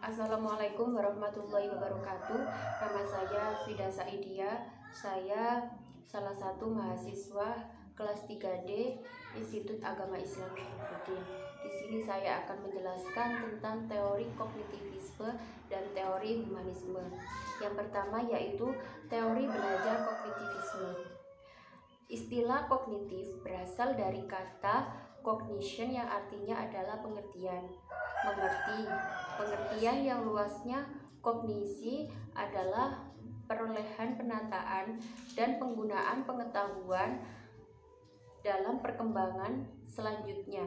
Assalamualaikum warahmatullahi wabarakatuh. Nama saya Fida Saidia. Saya salah satu mahasiswa kelas 3D Institut Agama Islam Syarifuddin. Di sini saya akan menjelaskan tentang teori kognitivisme dan teori humanisme. Yang pertama yaitu teori belajar kognitivisme. Istilah kognitif berasal dari kata cognition yang artinya adalah pengertian. Mengerti. Pengertian yang luasnya kognisi adalah perolehan penataan dan penggunaan pengetahuan dalam perkembangan selanjutnya.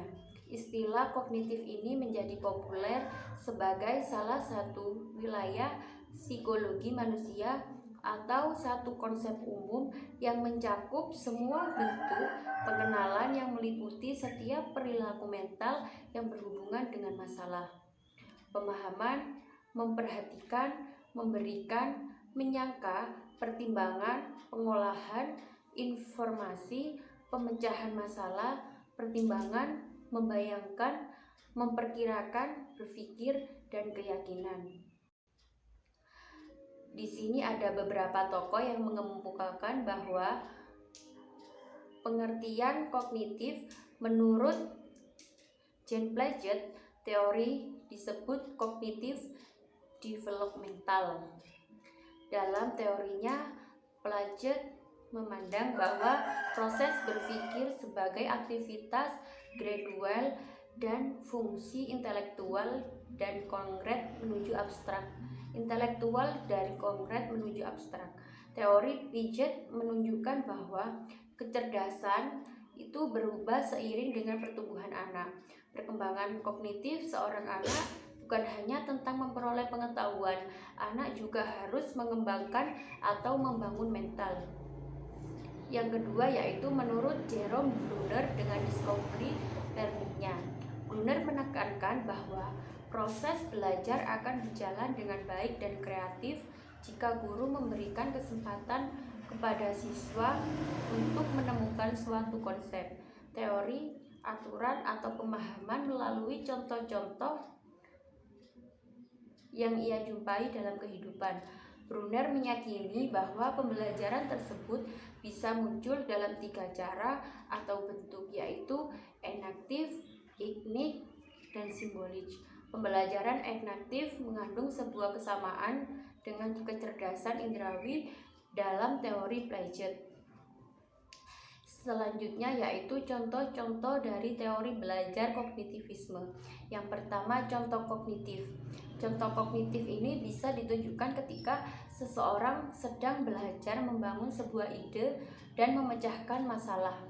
Istilah kognitif ini menjadi populer sebagai salah satu wilayah psikologi manusia atau satu konsep umum yang mencakup semua bentuk pengenalan yang meliputi setiap perilaku mental yang berhubungan dengan masalah. Pemahaman, memperhatikan, memberikan, menyangka, pertimbangan, pengolahan, informasi, pemecahan masalah, pertimbangan, membayangkan, memperkirakan, berpikir, dan keyakinan. Di sini ada beberapa tokoh yang mengemukakan bahwa pengertian kognitif menurut Jean Piaget, teori disebut kognitif developmental. Dalam teorinya, Piaget memandang bahwa proses berpikir sebagai aktivitas gradual dan fungsi intelektual dan konkret menuju abstrak. Intelektual dari konkret menuju abstrak. Teori Piaget menunjukkan bahwa kecerdasan itu berubah seiring dengan pertumbuhan anak. Perkembangan kognitif seorang anak bukan hanya tentang memperoleh pengetahuan, anak juga harus mengembangkan atau membangun mental. Yang kedua yaitu menurut Jerome Bruner dengan discovery learning-nya. Bruner menekankan bahwa proses belajar akan berjalan dengan baik dan kreatif jika guru memberikan kesempatan kepada siswa untuk menemukan suatu konsep, teori, aturan, atau pemahaman melalui contoh-contoh yang ia jumpai dalam kehidupan. Bruner meyakini bahwa pembelajaran tersebut bisa muncul dalam 3 cara atau bentuk, yaitu enaktif, ignik, dan simbolik. Pembelajaran enaktif mengandung sebuah kesamaan dengan kecerdasan indrawi dalam teori Piaget. Selanjutnya yaitu contoh-contoh dari teori belajar kognitivisme. Yang pertama, contoh kognitif. Contoh kognitif ini bisa ditunjukkan ketika seseorang sedang belajar membangun sebuah ide dan memecahkan masalah.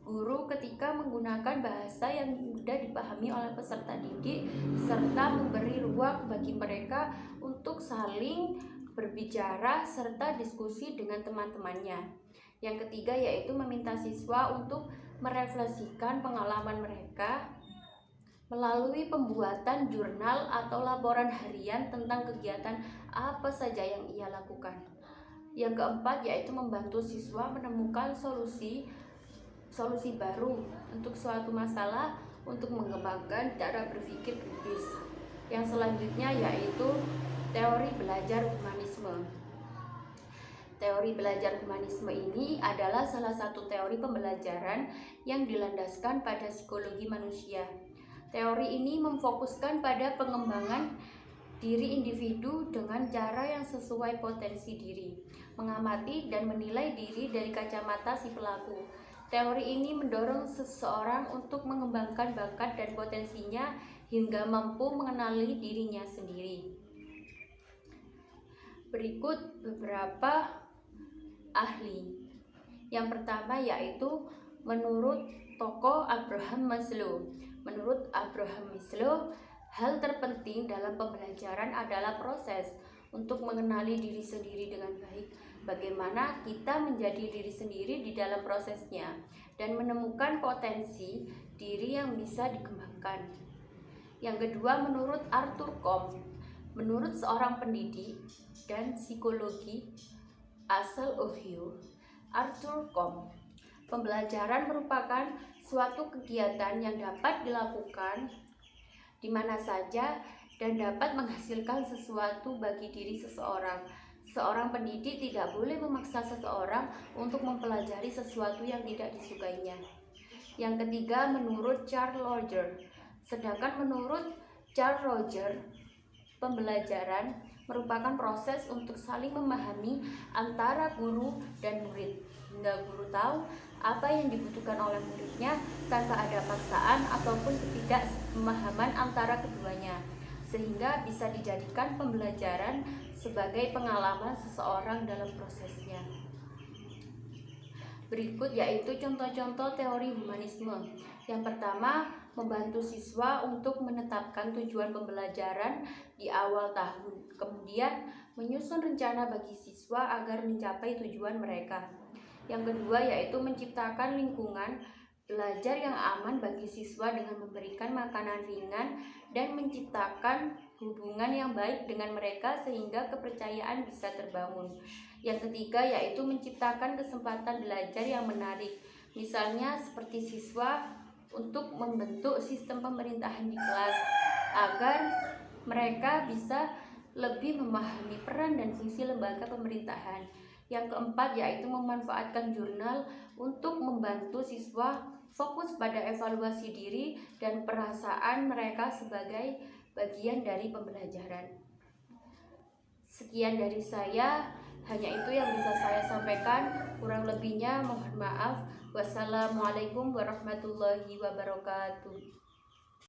Guru ketika menggunakan bahasa yang mudah dipahami oleh peserta didik serta memberi ruang bagi mereka untuk saling berbicara serta diskusi dengan teman-temannya. Yang ketiga yaitu meminta siswa untuk merefleksikan pengalaman mereka melalui pembuatan jurnal atau laporan harian tentang kegiatan apa saja yang ia lakukan. Yang keempat yaitu membantu siswa menemukan solusi baru untuk suatu masalah untuk mengembangkan cara berpikir kritis. Yang selanjutnya yaitu teori belajar humanisme. Teori belajar humanisme ini adalah salah satu teori pembelajaran yang dilandaskan pada psikologi manusia. Teori ini memfokuskan pada pengembangan diri individu dengan cara yang sesuai potensi diri, mengamati dan menilai diri dari kacamata si pelaku. Teori ini mendorong seseorang untuk mengembangkan bakat dan potensinya hingga mampu mengenali dirinya sendiri. Berikut beberapa ahli. Yang pertama yaitu menurut tokoh Abraham Maslow. Menurut Abraham Maslow, hal terpenting dalam pembelajaran adalah proses untuk mengenali diri sendiri dengan baik. Bagaimana kita menjadi diri sendiri di dalam prosesnya dan menemukan potensi diri yang bisa dikembangkan. Yang kedua menurut Arthur Combe. Menurut seorang pendidik dan psikologi asal Ohio, Arthur Combe, pembelajaran merupakan suatu kegiatan yang dapat dilakukan di mana saja dan dapat menghasilkan sesuatu bagi diri seseorang. Seorang pendidik tidak boleh memaksa seseorang untuk mempelajari sesuatu yang tidak disukainya. Yang ketiga, menurut Carl Rogers. Sedangkan menurut Carl Rogers, pembelajaran merupakan proses untuk saling memahami antara guru dan murid, hingga guru tahu apa yang dibutuhkan oleh muridnya tanpa ada paksaan ataupun ketidakpemahaman antara keduanya, sehingga bisa dijadikan pembelajaran sebagai pengalaman seseorang dalam prosesnya. Berikut yaitu contoh-contoh teori humanisme. Yang pertama, membantu siswa untuk menetapkan tujuan pembelajaran di awal tahun. Kemudian, menyusun rencana bagi siswa agar mencapai tujuan mereka. Yang kedua yaitu menciptakan lingkungan belajar yang aman bagi siswa dengan memberikan makanan ringan dan menciptakan hubungan yang baik dengan mereka sehingga kepercayaan bisa terbangun. Yang ketiga yaitu menciptakan kesempatan belajar yang menarik, misalnya seperti siswa untuk membentuk sistem pemerintahan di kelas agar mereka bisa lebih memahami peran dan fungsi lembaga pemerintahan. Yang keempat yaitu memanfaatkan jurnal untuk membantu siswa fokus pada evaluasi diri dan perasaan mereka sebagai bagian dari pembelajaran. Sekian dari saya, hanya itu yang bisa saya sampaikan. Kurang lebihnya mohon maaf. Wassalamualaikum warahmatullahi wabarakatuh.